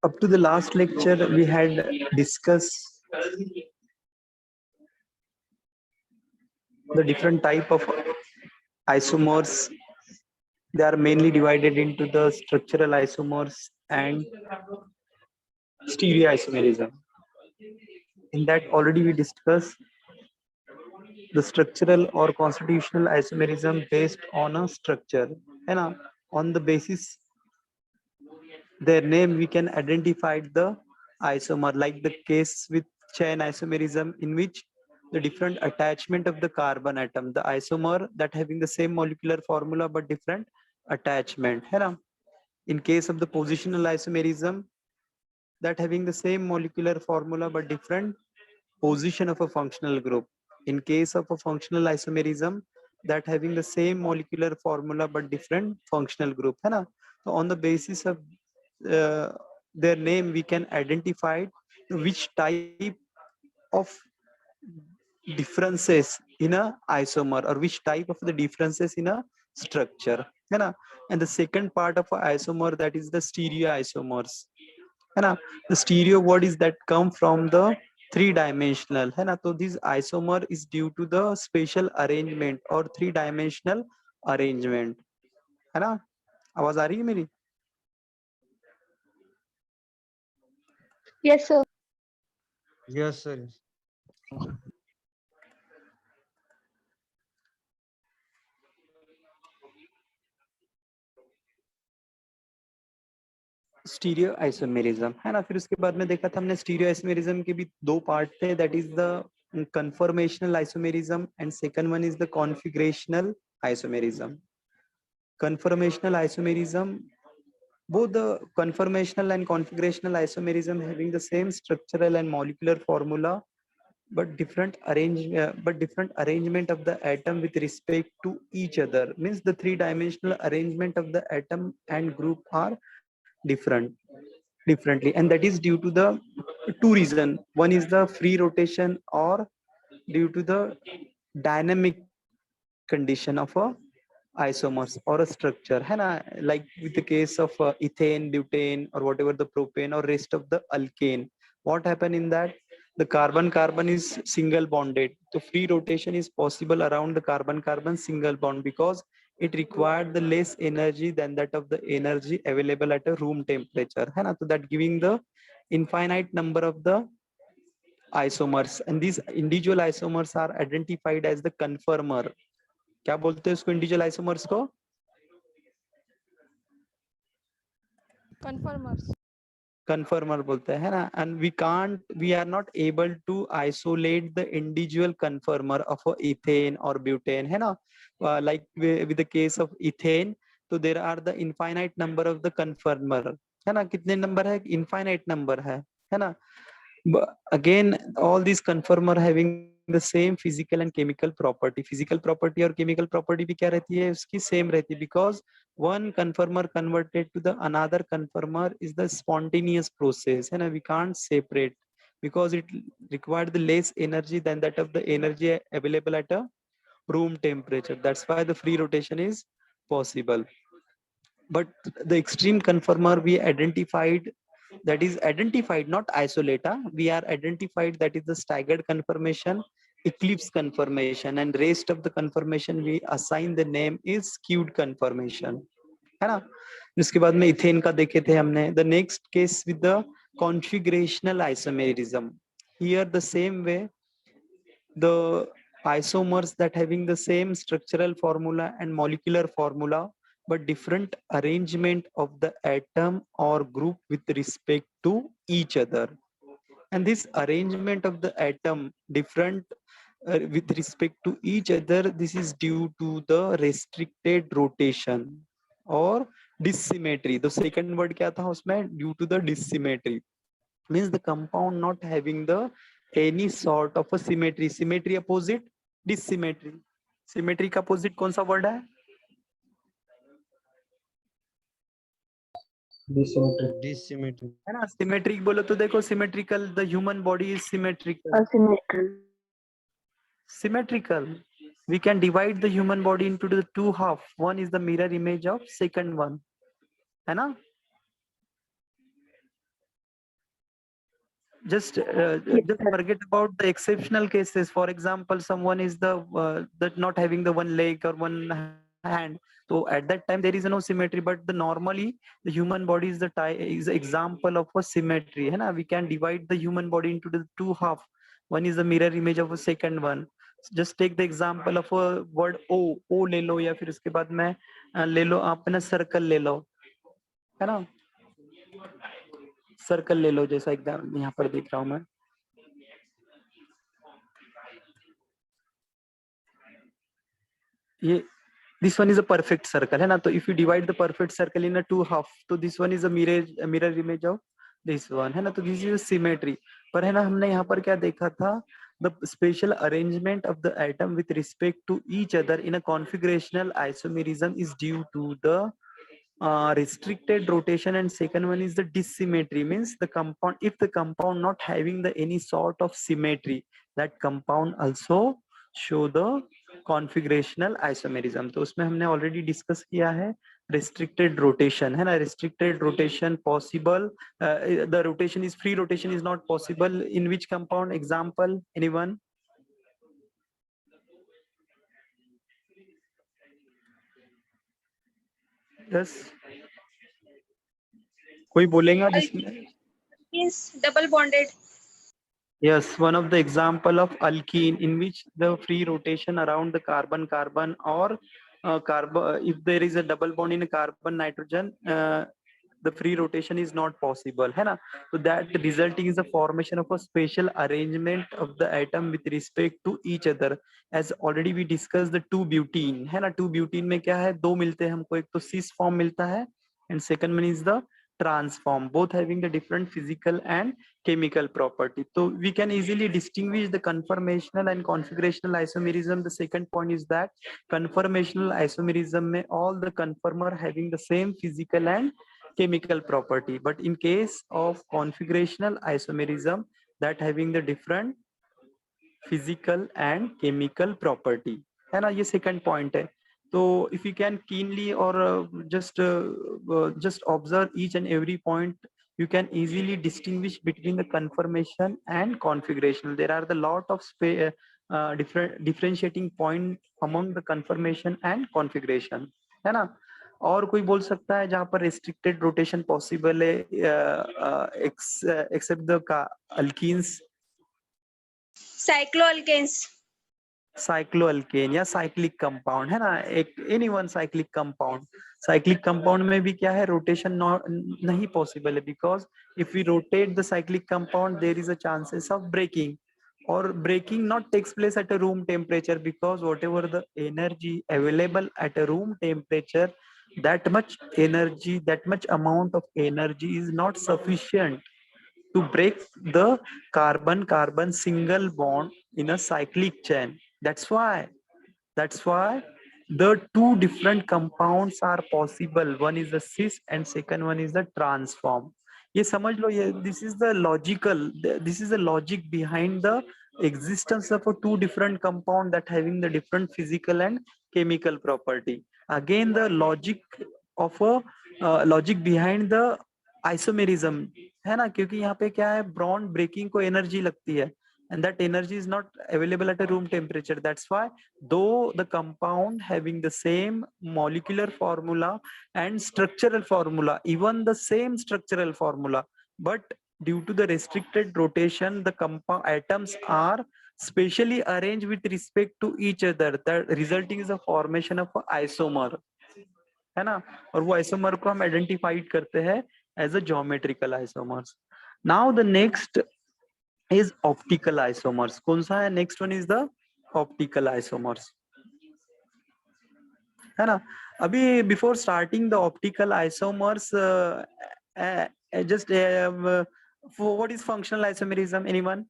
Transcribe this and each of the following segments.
Up to the last lecture, we had discussed the different type of isomers. They are mainly divided into the structural isomers and stereoisomerism. In that already we discussed the structural or constitutional isomerism based on a structure. And on the basis their name we can identify the isomer, like the case with chain isomerism, in which the different attachment of the carbon atom, the isomer that having the same molecular formula but different attachment, है ना? In case of the positional isomerism, that having the same molecular formula but different position of a functional group. In case of a functional isomerism, that having the same molecular formula but different functional group, है ना? So on the basis of their name, we can identify which type of differences in a isomer or which type of the differences in a structure, है ना? And the second part of a isomer, that is the stereoisomers, है ना? The stereo word is that come from the three-dimensional, है ना? So this isomer is due to the spatial arrangement or three-dimensional arrangement, है ना? आवाज आ रही है मेरी? Yes, sir. Yes, sir. Stereo isomerism, है ना? फिर उसके बाद में देखा था हमने स्टीरियो आइसोमेरिज्म के भी दो पार्ट थे, that is the conformational isomerism and second one is the configurational isomerism. Conformational isomerism, both the conformational and configurational isomerism having the same structural and molecular formula but different arrangement of the atom with respect to each other, means the three-dimensional arrangement of the atom and group are differently, and that is due to the two reasons. One is the free rotation or due to the dynamic condition of a isomers or a structure, है ना? Like with the case of ethane, butane, or whatever the propane or rest of the alkane, what happen in that? The carbon is single bonded, so free rotation is possible around the carbon single bond because it required the less energy than that of the energy available at a room temperature, है ना? So that giving the infinite number of the isomers, and these individual isomers are identified as the conformer. क्या बोलते हैं उसको, individual isomers को? कन्फर्मर बोलते हैं, है ना? And we are not able to isolate the individual conformer of ethane और ब्यूटेन, है ना? Like with the case of ethane, तो there are the infinite number of the conformer, है ना? कितने नंबर है? इनफाइनाइट नंबर है ना? Again, all these conformer having the same physical and chemical property. Physical property और chemical property भी क्या रहती है? उसकी same रहती है, because one conformer converted to the another conformer is the spontaneous process, है ना? We can't separate because it required the less energy than that of the energy available at a room temperature. That's why the free rotation is possible. But the extreme conformer we identified, that is identified, not isolate, we are identified, that is the staggered conformation, eclipse conformation, and rest of the conformation we assign the name is skewed conformation, है ना? इसके बाद में ethane का देखे थे हमने. The next case with the configurational isomerism. Here the same way, the isomers that having the same structural formula and molecular formula but different arrangement of the atom or group with respect to each other, and this arrangement of the atom different with respect to each other, this is due to the restricted rotation or dissymmetry. The second word क्या था उसमें? Due to the dissymmetry, means the compound not having the any sort of a symmetry. Symmetry opposite dissymmetry. Symmetry का opposite कौन सा word है? Dissymmetry. है ना? Symmetric बोलो तो देखो, symmetrical, the human body is symmetrical. Asymmetrical. Symmetrical we can divide the human body into the two half. One is the mirror image of second one, है ना? Just just forget about the exceptional cases. For example, someone is that not having the one leg or one hand. So at that time there is no symmetry. But the normally the human body is is the example of a symmetry, है ना? We can divide the human body into the two half. One is the mirror image of a second one. Just take the example of a word O ले लो, या फिर उसके बाद में ले लो आप ना सर्कल ले लो, है ना? सर्कल ले लो, जैसा एकदम यहाँ पर देख रहा हूँ मैं. ये this one is a perfect circle, है ना? तो if you divide the perfect circle in a two half, तो this one is a mirror image of this one, है ना? तो this is a symmetry. पर है ना, हमने यहाँ पर क्या देखा था? The spatial arrangement of the atom with respect to each other in a configurational isomerism is due to the restricted rotation, and second one is the dissymmetry, means the compound, if the compound not having the any sort of symmetry, that compound also show the configurational isomerism. तो उसमें हमने already discuss किया है restricted rotation, है ना? Restricted rotation possible, the rotation is free rotation is not possible in which compound? Example, anyone? Yes, कोई बोलेगा जिसमें? Is double bonded. Yes, one of the example of alkene in which the free rotation around the carbon or carbon, if there is a double bond in a carbon nitrogen, the free rotation is not possible, है ना? So that resulting is the formation of a spatial arrangement of the atom with respect to each other. As already we discussed the 2-butene, है ना? 2-butene में क्या है? दो मिलते हैं हमको, एक तो cis form मिलता है and second one is the trans form, both having the different physical and chemical property. So we can easily distinguish the conformational and configurational isomerism. The second point is that conformational isomerism may all the conformer having the same physical and chemical property, but in case of configurational isomerism, that having the different physical and chemical property, है ना? ये second point है. So if you can keenly or just observe each and every point, you can easily distinguish between the conformation and configuration. There are the lot of different differentiating point among the conformation and configuration, है ना? और कोई बोल सकता है जहाँ पर restricted rotation possible है except the alkenes? Cycloalkanes. साइक्लोअल्केन या साइक्लिक कंपाउंड, है ना? एक any one cyclic compound. Cyclic compound में भी क्या है? रोटेशन नहीं पॉसिबल है, because if we rotate the cyclic compound there is a chances of breaking, or breaking not takes place at a room temperature, because whatever the energy available at a room temperature, that much energy, that much amount of energy is not sufficient to break the carbon single bond in a cyclic chain. That's why the two different compounds are possible. One is the cis and second one is the trans form. ये समझ लो, ये this is the logic behind the existence of a two different compound that having the different physical and chemical property. Again, the logic of a logic behind the isomerism, है ना? क्योंकि यहाँ पे क्या है? बॉन्ड ब्रेकिंग को energy लगती है, and that energy is not available at a room temperature. That's why, though the compound having the same molecular formula and structural formula, even the same structural formula, but due to the restricted rotation, the compound atoms are spatially arranged with respect to each other. That resulting is a formation of a isomer, है ना? और वो isomer को हम identified करते हैं as a geometrical isomers. Now the next is optical isomers. कौन सा है? Next one is the optical isomers, है ना? अभी before starting the optical isomers, just what is functional isomerism? Anyone?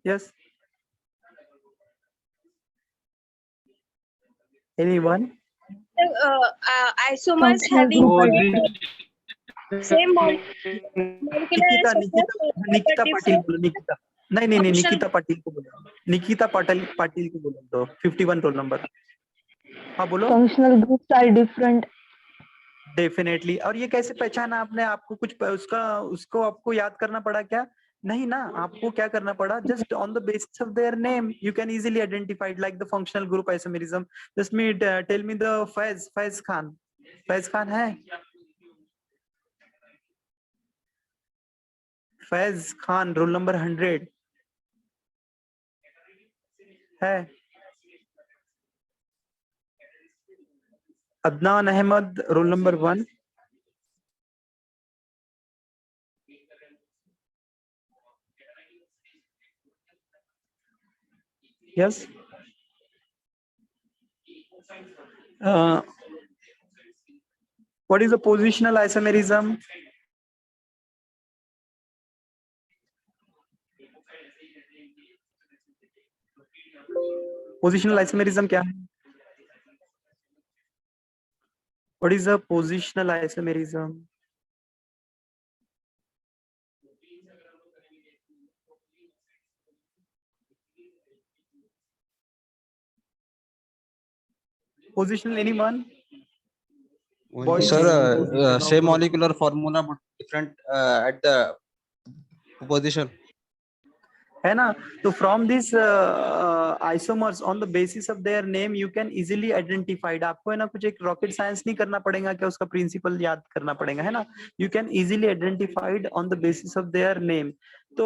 Yes. Anyone? Isomers having same molecular Nikita structure, Patil बोलो, Nikita. नहीं नहीं नहीं, Option निकिता पाटिल को बोलो, निकिता पाटिल पाटिल को बोलो तो 51 रोल नंबर। हाँ बोलो। Functional groups are different. Definitely. और ये कैसे पहचाना आपने? आपको कुछ उसका उसको आपको याद करना पड़ा क्या? नहीं ना, आपको क्या करना पड़ा? Just on the basis of their name you can easily identified like the functional group isomerism. Just me tell me the Faiz Khan. Faiz Khan है? फैज खान रोल नंबर 100 है? Adnan Ahmad roll number 1। Yes. What is the positional isomerism? Positional isomerism क्या है? What is the positional isomerism? Positional anyone? Boys? Sir, same molecular formula but different at the position. है ना? तो from this isomers on the basis of their name you can easily identified. आपको है ना कुछ एक रॉकेट साइंस नहीं करना पड़ेगा, क्या उसका प्रिंसिपल याद करना पड़ेगा, है ना? You can easily identified on the basis of their name. तो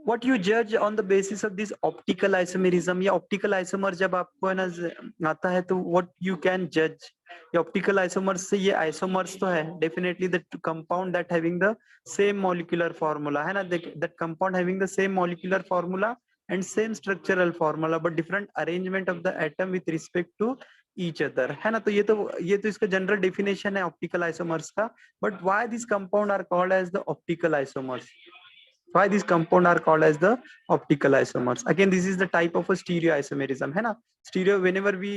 what you judge on the basis of this optical isomerism, या ऑप्टिकल आइसोमर जब आपको है ना आता है तो what you can judge? ये ऑप्टिकल आइसोमर्स से, ये आइसोमर्स तो है definitely the compound that having the same molecular formula, है ना? that compound having the same molecular formula and same structural formula but different arrangement of the atom with respect to each other, है ना? तो ये तो इसका general definition है optical isomers का। But why this compound are called as the optical isomers? Why these compound are called as the optical isomers? Again, this is the type of a stereoisomerism, है ना? Stereo, whenever we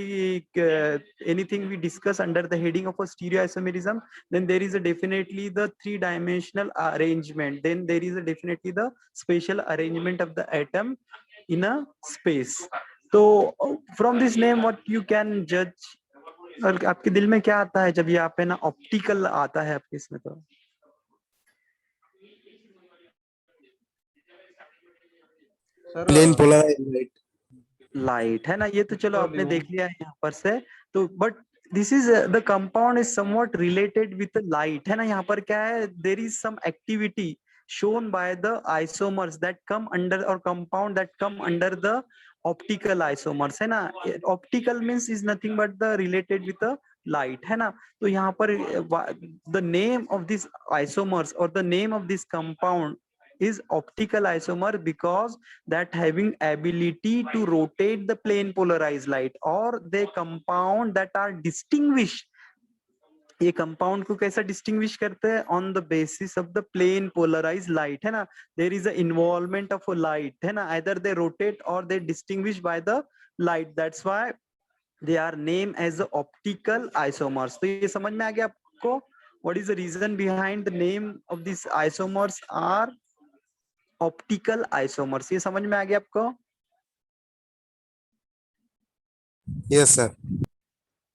anything we discuss under the heading of a stereoisomerism, then there is a definitely the three-dimensional arrangement. Then there is a definitely the spatial arrangement of the atom in a space. So from this name, what you can judge? और आपके दिल में क्या आता है जब ये आप है ना ऑप्टिकल आता है आपके इसमें? तो प्लेन पोलराइज्ड लाइट, है ना? ये तो चलो आपने देख लिया है यहाँ पर से। तो but this is the compound is somewhat related with light, है ना? यहाँ पर क्या है? There is some activity shown by the isomers that come under, or compound that come under the optical isomers, है ना? Optical means is nothing but the related with the light, है ना? तो यहाँ पर the name of this isomers or the name of this compound is optical isomer because that having ability to rotate the plane polarized light, or they compound that are distinguished। ये compound को कैसा distinguish करते हैं? On the basis of the plane polarise light, है ना? There is a involvement of a light, है ना? Either they rotate और they distinguish by the light, that's why they are name as optical isomers. तो ये समझ में आ गया आपको? What is the reason behind the name of this isomers are optical isomers? ये समझ में आ गया आपको? Yes sir.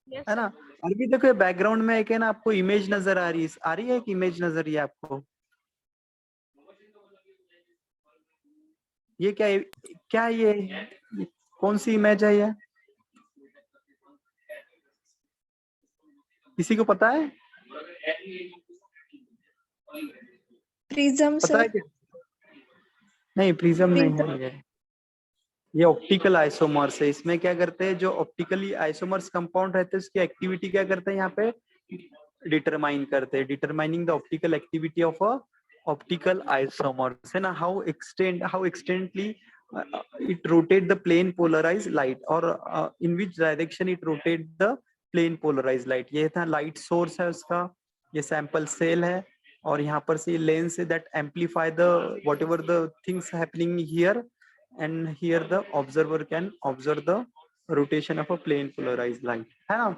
Yes, है ना? sir. और भी देखो बैकग्राउंड में एक है ना आपको इमेज नजर आ रही है एक इमेज नजर रही है आपको? ये क्या है ये कौन सी इमेज है ये? किसी को पता है? Prism, पता sir. है क्या? नहीं, प्रिज्म नहीं Prism. है ये ऑप्टिकल आइसोमर्स है। इसमें क्या करते हैं, जो ऑप्टिकली आइसोमर्स कंपाउंड रहते हैं उसकी एक्टिविटी क्या करते हैं यहाँ पे? डिटरमाइन करते हैं, determining the optical activity of a optical isomers, है ना? How extently it rotate the plane polarized light, or in which direction it rotate the plane polarized light। ये था लाइट सोर्स है उसका, ये सैंपल सेल है, और यहाँ पर से लेंस है that amplify the whatever the things happening here, and here the observer can observe the rotation of a plane polarized light, है ना?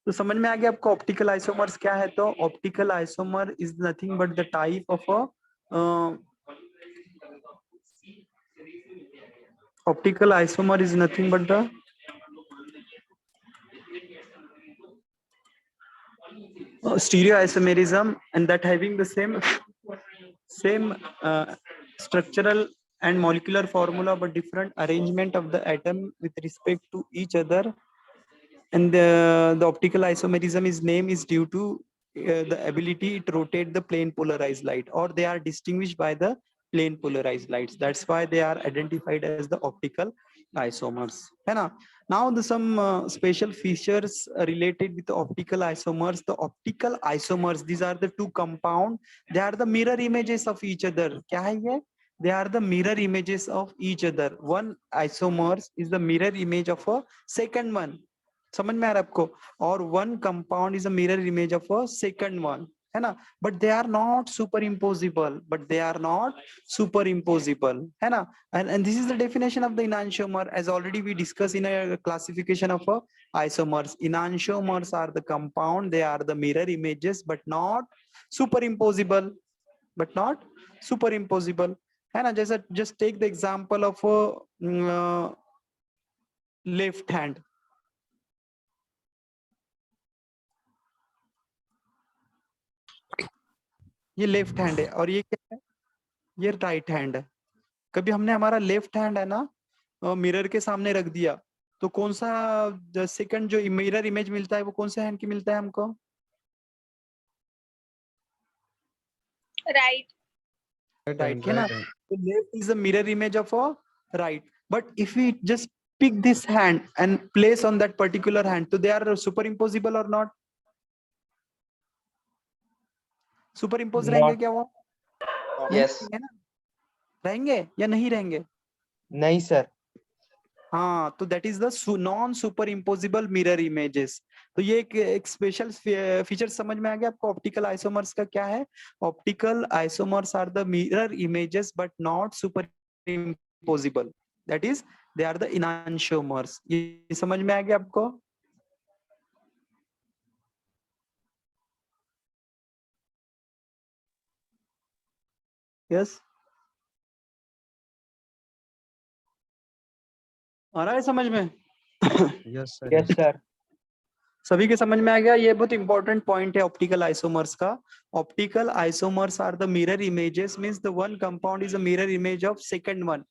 तो समझ में आ गया आपको ऑप्टिकल आइसोमर्स क्या है? तो optical isomer is nothing but the type of a Optical isomer is nothing but the stereoisomerism, and that having the same structural and molecular formula but different arrangement of the atom with respect to each other. And the optical isomerism is name is due to the ability to rotate the plane polarized light, or they are distinguished by the plane polarized lights. That's why they are identified as the optical isomers, है ना? Now the some special features related with the optical isomers. The optical isomers, these are the two compound, they are the mirror images of each other. क्या है ये? They are the mirror images of each other. One isomers is the mirror image of a second one. समझ में आ रहा है आपको? और one compound is a mirror image of a second one, है ना? But they are not super impossible, है ना? And this is the definition of the enantiomer, as already we discussed in a classification of isomers. Enantiomers are the compound, they are the mirror images but not superimposable, है ना? जैसा just take the example of left hand. ये left hand है और ये क्या है? ये राइट हैंड है. कभी हमने हमारा लेफ्ट हैंड है ना मिरर के सामने रख दिया, तो कौन सा सेकंड जो मिरर इमेज मिलता है वो कौन से हैंड की मिलता है हमको? Right. राइट है ना? तो left is the mirror image of right. But if we just pick this hand and place on that particular hand, so they are superimposable or not? Superimpose रहेंगे क्या वो? यस है ना? रहेंगे या नहीं रहेंगे? नहीं सर. हाँ, तो that is the non super imposable mirror images. तो ये एक स्पेशल फीचर समझ में आ गया आपको? ऑप्टिकल आइसोमर्स का क्या है? Optical isomers are the mirror images but not super imposable, that is they are the enantiomers. ये समझ में आ गया आपको? यस, आ रहा है समझ में? Yes, sir. Yes sir. सभी के समझ में आ गया? ये बहुत इंपॉर्टेंट पॉइंट है ऑप्टिकल आइसोमर्स का. Optical isomers are the mirror images, means the one compound is a mirror image of second one,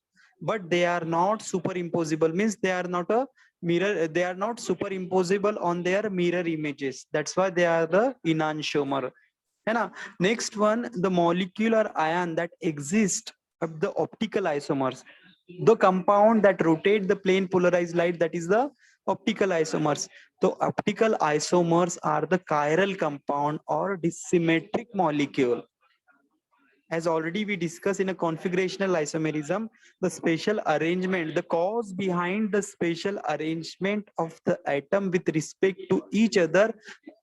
but they are not superimposable, means they are not a mirror, they are not superimposable on their mirror images. That's why they are the enantiomer, है ना? Next one, the molecular ion that exist of the optical isomers, the compound that rotate the plane polarized light, that is the optical isomers. So optical isomers are the chiral compound or dissymmetric molecule. As already we discussed in a configurational isomerism, the spatial arrangement, the cause behind the spatial arrangement of the atom with respect to each other,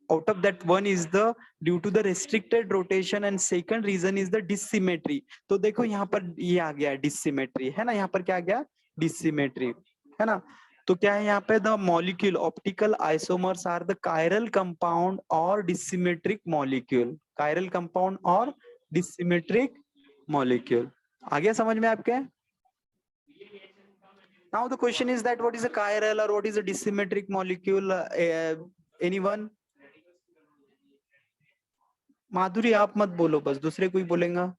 out of that one is the due to the restricted rotation, and second reason is the dissymmetry. तो देखो यहाँ पर ये आ गया dissymmetry, है ना? यहाँ पर क्या आ गया? Dissymmetry, है ना? तो क्या है यहाँ पे? The molecule optical isomers are the chiral compound or dissymmetric molecule. Chiral compound or dissymmetric molecule. आ गया समझ में आपके? Now the question is that what is a chiral or what is a dissymmetric molecule? Anyone? माधुरी आप मत बोलो, बस दूसरे कोई बोलेगा.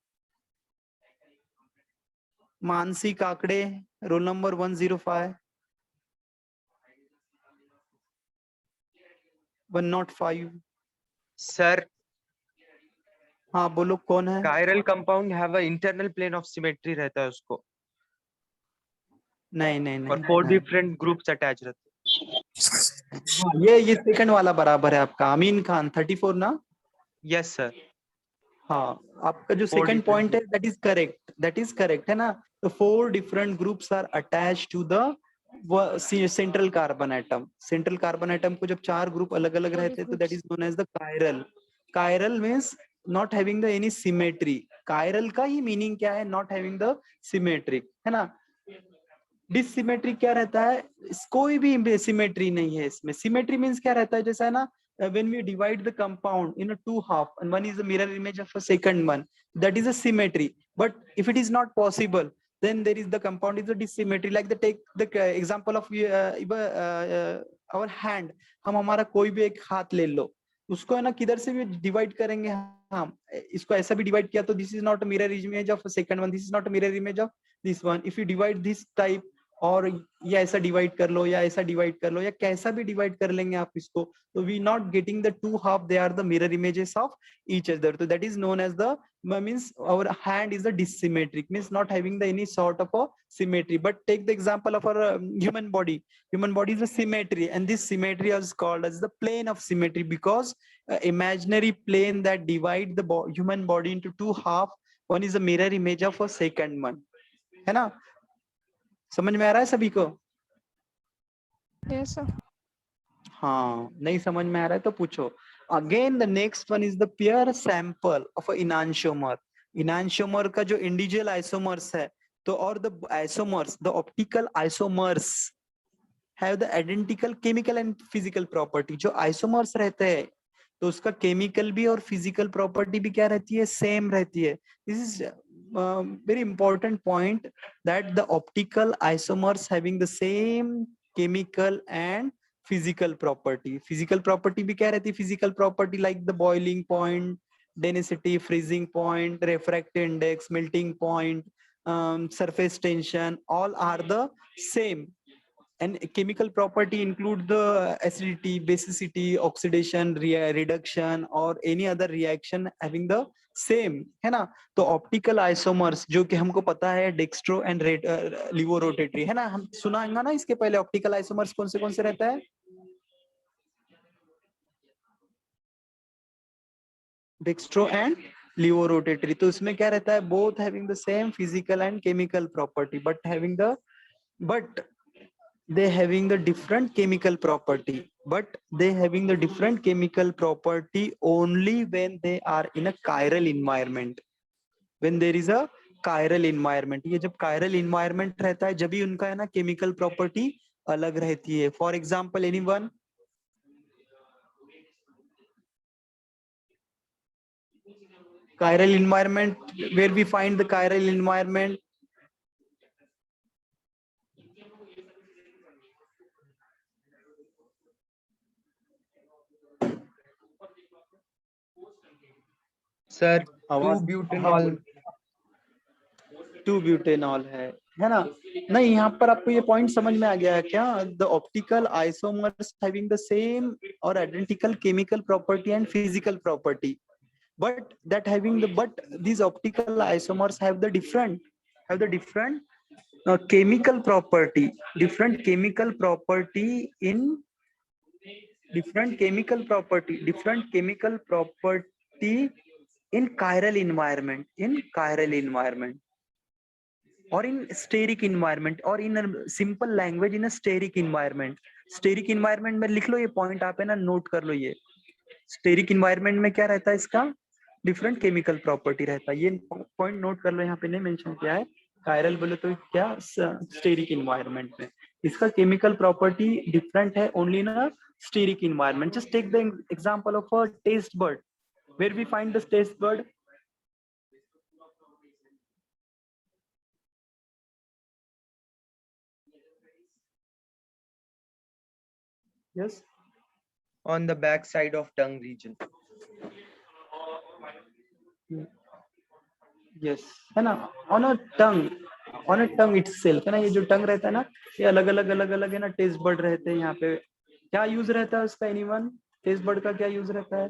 Mansi Kakade, roll number 105 105. Sir, हाँ बोलो कौन है? Chiral compound have a internal plane of symmetry रहता है उसको, नहीं नहीं नहीं, और 4 डिफरेंट ग्रुप्स अटैच रहते हैं. हाँ, ये सेकंड वाला बराबर है आपका. अमीन खान 34 ना? Yes sir. हाँ, आपका जो Four सेकंड different पॉइंट है that is correct, है ना? The 4 different groups are attached to the central carbon atom. Central carbon atom को जब 4 ग्रुप अलग अलग रहते हैं तो that is known as the chiral. Chiral means not having the any symmetry. Chiral का ही मीनिंग क्या है? Not having the symmetry, है ना? डिसिमेट्री क्या रहता है? कोई भी सिमेट्री नहीं है इसमें. सिमेट्री मींस क्या रहता है? जैसा है ना, when we divide the compound in a 2 half and one is the mirror image of a second one, that is a symmetry. But if it is not possible, then there is the compound is the dissymmetry. Like take the example of our hand. हम हमारा कोई भी एक हाथ ले लो, उसको है ना किधर से भी डिवाइड करेंगे हम, इसको ऐसा भी डिवाइड किया तो this is not mirror image of second one, this is not mirror image of this one. If you divide this type, और या ऐसा डिवाइड कर लो या ऐसा डिवाइड कर लो या कैसा भी डिवाइड कर लेंगे आप इसको, तो we not getting the two half, they are the mirror images of each other. So that is known as the means our hand is a dissymmetric, means not having the any sort of a symmetry. But take the example of our human body. Human body is a symmetry, and this symmetry is called as the plane of symmetry, because imaginary plane that divide the human body into two half, one is a mirror image of a second one. है ना? समझ में आ रहा है सभी को? Yes, sir. हाँ, नहीं समझ में आ रहा है तो पूछो. Again, the next one is the pure sample of a enantiomer. Enantiomer का जो individual isomers है, तो और the isomers, the optical isomers have the identical chemical and physical property. जो isomers रहते हैं, तो उसका chemical भी और physical property भी क्या रहती है? Same रहती है. This is very important point, that the optical isomers having the same chemical and physical property. Physical property भी क्या रहती है? Physical property like the boiling point, density, freezing point, refractive index, melting point, surface tension, all are the same. And chemical property include the acidity, basicity, oxidation, reduction, or any other reaction having the same, है ना? तो optical isomers जो कि हमको पता है dextro and लिवोरोटेटरी, है ना? हम सुनाएंगे ना इसके पहले optical isomers कौन से रहता है? Dextro and levorotatory. तो इसमें क्या रहता है? Both having the same physical and chemical property, but they having the different chemical property, only when they are in a chiral environment. When there is a chiral environment, ये जब chiral environment रहता है, जब भी उनका है ना chemical property अलग रहती है. For example, anyone? Chiral environment, where we find the chiral environment? Sir आवाज 2-butanol. 2-butanol है ना? नहीं, यहाँ पर आपको ये पॉइंट समझ में आ गया है क्या? The optical isomers having the same और identical chemical property and physical property, but these optical isomers have the different chemical property, different chemical property in chiral environment, or in steric environment, or in a simple language in a steric environment. Steric environment में लिख लो ये point, आप है ना note कर लो. ये steric environment में क्या रहता है? इसका डिफरेंट केमिकल प्रॉपर्टी रहता है. ये पॉइंट नोट कर लो, यहाँ पे नहीं मेंशन किया है. कायरल बोले तो क्या? स्टेरिक इन्वायरमेंट में इसका केमिकल प्रॉपर्टी डिफरेंट है, only in a steric environment. Just take the example of a taste bud. Where we find the taste bud? Yes, On the back side of tongue region. yes, है ना? on a tongue itself, है ना? ये जो टंग रहता है ना, ये अलग अलग है ना टेस्ट बर्ड रहते हैं. यहाँ पे क्या यूज रहता है उसका? एनीवन? टेस्ट बर्ड का क्या यूज रहता है?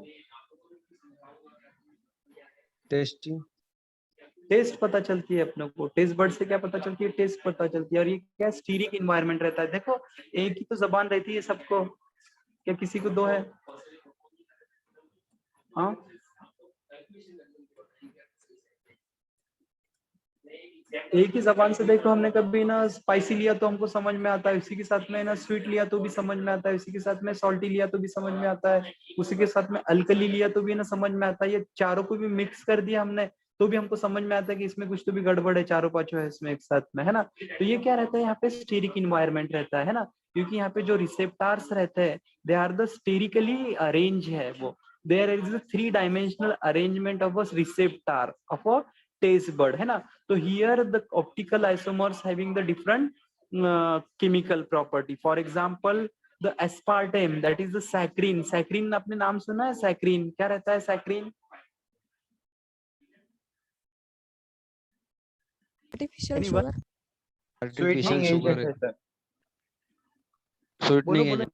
टेस्टिंग. टेस्ट पता चलती है अपने को. टेस्ट बर्ड से क्या पता चलती है? टेस्ट पता चलती है. और ये क्या? स्टीरिक इन्वायरमेंट रहता है. देखो, एक ही तो जबान रहती है सबको, क्या किसी को दो है? हाँ, एक ही जबान से देखो. हमने कभी ना स्पाइसी लिया तो हमको समझ में आता है, उसी के साथ में ना स्वीट लिया तो भी समझ में आता है, उसी के साथ में सॉल्टी लिया तो भी समझ में आता है, उसी के साथ में अल्कली लिया तो भी ना समझ में आता है. ये चारों को भी मिक्स कर दिया हमने तो भी हमको समझ में आता है कि इसमें कुछ तो भी गड़बड़ है, चारों पांचों है इसमें एक साथ में, है ना? तो ये क्या रहता है? यहाँ पे स्टेरिक इन्वायरमेंट रहता है ना, क्योंकि यहाँ पे जो रिसेप्टार्स रहते हैं, they are the sterically arrange है. वो there is a 3 dimensional arrangement of a receptor of a taste bud, है ना. तो here the optical isomers having the different chemical property. For example, the aspartame, that is the saccharin. Saccharin आपने नाम सुना है? saccharin क्या रहता है? saccharin artificial Anyone? sugar. Artificial sweetening sugar agent है सर. बोलो sweetening बोलो. agent.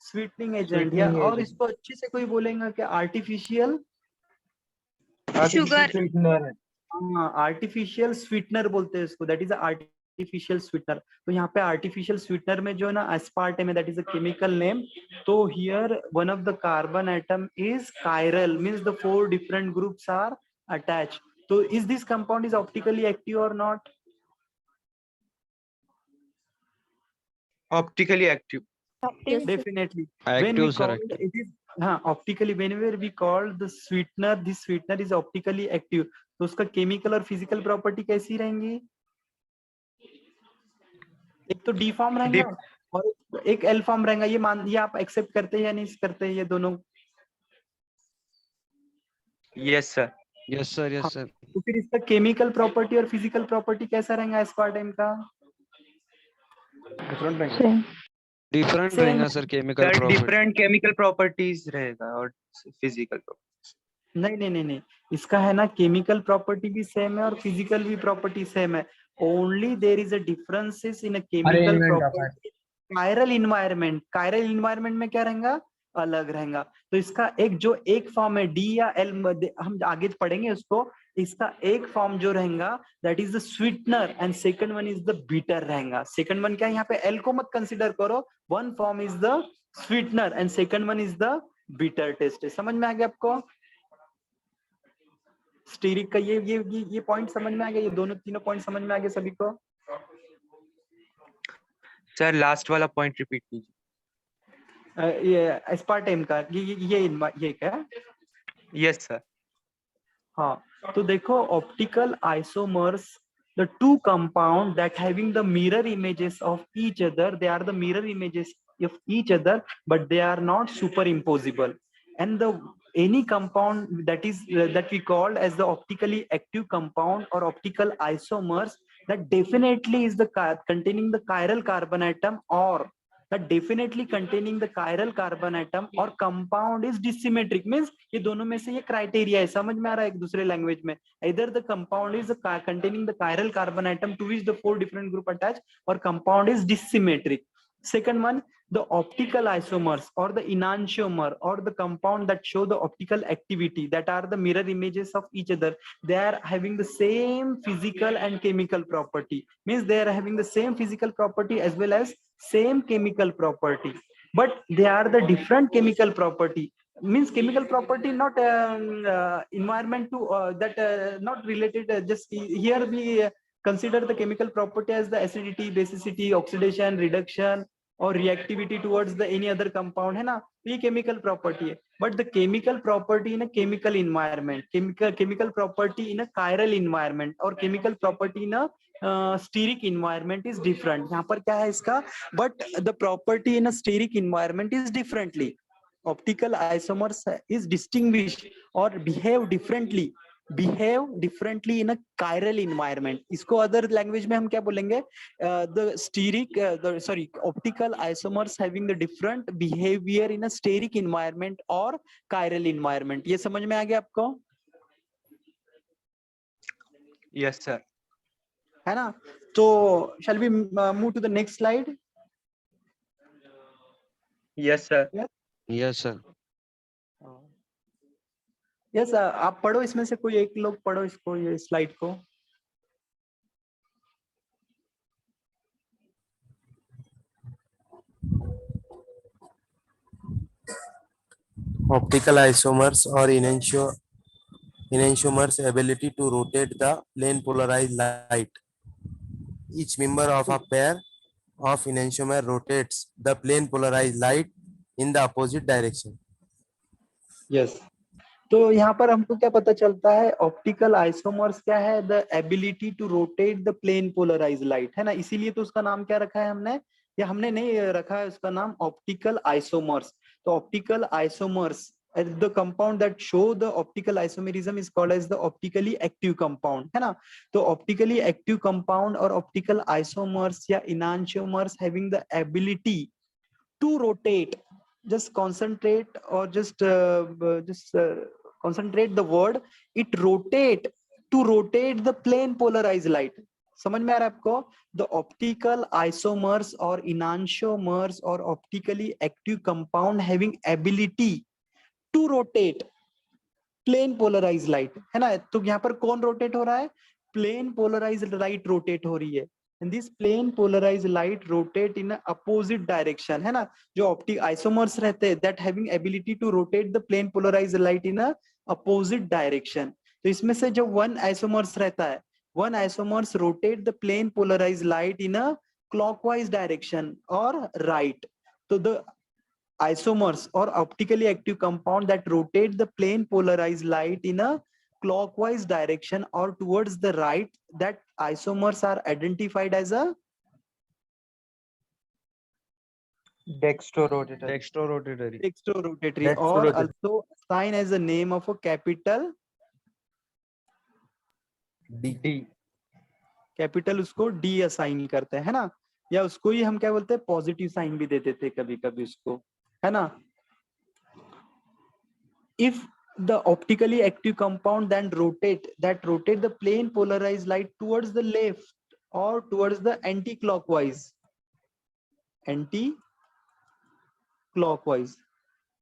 स्वीटनिंग एजेंट या Sweetening और agent. इसको अच्छे से कोई बोलेगा कि आर्टिफिशियल आर्टिफिशियल स्वीटनर है. आर्टिफिशियल स्वीटनर बोलते हैं इसको. That is artificial sweetener. तो यहाँ पे आर्टिफिशियल स्वीटनर में जो है ना aspartame, that is a chemical name. तो here one of the carbon atom is chiral, means the 4 different groups are attached. तो is this compound is optically active और not? Optically active. Yes, sir. Definitely. When we Active, sir, called active. it is optically, whenever we called the sweetener, this sweetener is optically active. तो उसका chemical और physical property कैसी रहेंगी? एक तो D form रहेगा और एक एल फॉर्म रहेगा. ये आप एक्सेप्ट करते हैं या नहीं करते हैं ये दोनों? Yes sir. Yes, sir. Yes, हाँ. sir. तो फिर इसका केमिकल प्रॉपर्टी और फिजिकल प्रॉपर्टी कैसा रहेगा एस्पार्टेम का? डिफरेंट रहेंगे. Same. Different Same. रहेगा sir chemical sir property. Different chemical properties रहेगा और फिजिकल. नहीं नहीं नहीं नहीं, इसका है ना केमिकल प्रॉपर्टी भी सेम है और फिजिकल भी प्रॉपर्टी सेम है. Only there is a differences in a chemical property. Chiral environment में क्या रहेगा? अलग रहेगा. तो इसका एक फॉर्म है डी या एल, हम आगे पढ़ेंगे उसको. इसका एक फॉर्म जो रहेगा that is the sweetener and second one is the bitter रहेगा. सेकंड वन क्या है? यहाँ पे एल को मत कंसीडर करो. One form is the sweetener and second one is the bitter taste. समझ में आ गया आपको? स्टीरिक का ये पॉइंट समझ में आ गया? ये दोनों तीनों पॉइंट समझ में आ गए सभी को? सर लास्ट वाला पॉइंट रिपीट कीजिए. ये एस्पार्टेम का ये क्या? Yes sir. हाँ. तो देखो optical isomers, the two compound that having the mirror images of each other, they are the mirror images of each other, but they are not superimposable. And the any compound that we called as the optically active compound or optical isomers, that definitely is the containing the chiral carbon atom, or that definitely containing the chiral carbon atom, or compound is dissymmetric, means ये दोनों में से ये criteria है. समझ में आ रहा है एक दूसरे लैंग्वेज में? either the compound is containing the chiral carbon atom to which the 4 different group attached, or compound is dissymmetric. Second one, the optical isomers or the enantiomer or the compound that show the optical activity, that are the mirror images of each other, they are having the same physical and chemical property, means they are having the same physical property as well as same chemical property, but they are the different chemical property. Means chemical property not environment to that not related, just here we consider the chemical property as the acidity, basicity, oxidation, reduction or reactivity towards the any other compound, है ना? तो ये chemical property है. But the chemical property in a chemical environment, chemical property in a chiral environment or chemical property in a steric environment is different. यहाँ पर क्या है इसका? But the property in a steric environment is differently. Optical isomers is distinguished or behave differently in a chiral environment. इसको other language में हम क्या बोलेंगे? Optical isomers having the different behavior in a steric environment or chiral environment. ये समझ में आ गया आपको? Yes sir. है ना? तो shall we move to the next slide? Yes sir. Yes, sir. Yes आप पढ़ो, इसमें से कोई एक लोग पढ़ो इसको, ये स्लाइड को. Optical isomers or enantiomers ability to rotate the plane polarized light. Each member of a pair of enantiomer rotates the plane polarized light in the opposite direction. Yes. तो यहाँ पर हमको क्या पता चलता है? ऑप्टिकल आइसोमर्स क्या है? The ability to rotate the plane polarise light, है ना? इसीलिए तो उसका नाम क्या रखा है हमने, या हमने नहीं रखा है उसका नाम ऑप्टिकल आइसोमर्स. तो optical isomers the compound that show the optical isomerism is called as the optically active compound, है ना? तो optically active compound or optical isomers या enantiomers having the ability to rotate, just concentrate or just concentrate the word, it rotate, to rotate the plane polarized light. समझ में आ रहा है आपको? The optical isomers or enantiomers or optically active compound having ability to rotate plane polarized light, है ना? तो यहाँ पर कौन रोटेट हो रहा है? Plane polarized light रोटेट हो रही है, and this plane polarized light rotate in a opposite direction, है ना? जो optic isomers रहते हैं that having ability to rotate the plane polarized light in a opposite direction. तो इसमें से जो one isomers रहता है, one isomers rotate the plane polarized light in a clockwise direction or right. So the isomers or optically active compound that rotate the plane polarized light in a clockwise direction or towards the right, that isomers are identified as a Dextrorotatory. dextrorotatory, or also assigned as the name of a capital D. Capital उसको D assign करते हैं, है ना? या उसको ही हम क्या बोलते हैं, पॉजिटिव साइन भी दे देते हैं कभी कभी उसको, है ना? If the optically active compound then rotate the plane polarized light towards the left or towards the anti-clockwise,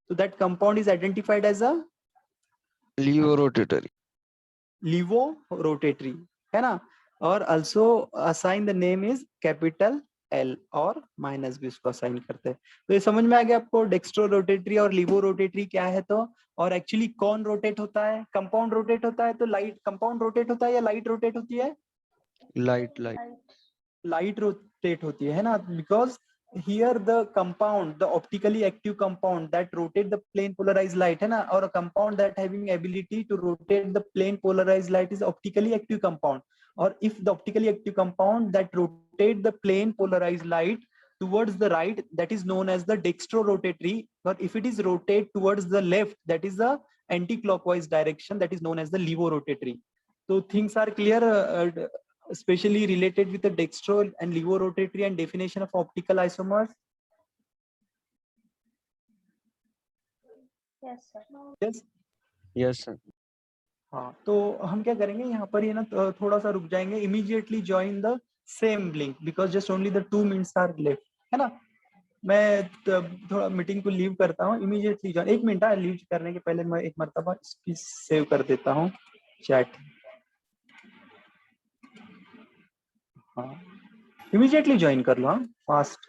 so that compound is identified as a levorotatory. levorotatory, है ना? और also assign the name is capital L और minus भी उसको assign करते हैं. तो ये समझ में आ गया आपको डेक्स्ट्रो रोटेटरी और लिवो रोटेटरी क्या है. तो और एक्चुअली कौन रोटेट होता है? कंपाउंड रोटेट होता है. तो लाइट कंपाउंड रोटेट होता है या लाइट रोटेट होती है? लाइट रोटेट होती है ना, because here the compound, the optically active compound that rotate the plane polarized light, है ना, or a compound that having ability to rotate the plane polarized light is optically active compound. Or if the optically active compound that rotate the plane polarized light towards the right, that is known as the dextrorotatory. Or if it is rotate towards the left, that is the anti-clockwise direction, that is known as the levorotatory. So things are clear, especially related with the dextro and levorotatory and definition of optical isomers. Yes, sir. Yes, sir. हाँ, तो हम क्या करेंगे यहाँ पर, ये ना थोड़ा सा रुक जाएंगे. Immediately join the same link because just only the 2 minutes are left, है ना. मैं थोड़ा मीटिंग को लीव करता हूँ. Immediately join. 1 मिनट लीव करने के पहले मैं एक मरतबा इसकी सेव कर देता हूँ चैट. हाँ, इमीडिएटली ज्वाइन कर लो. हाँ, फास्ट.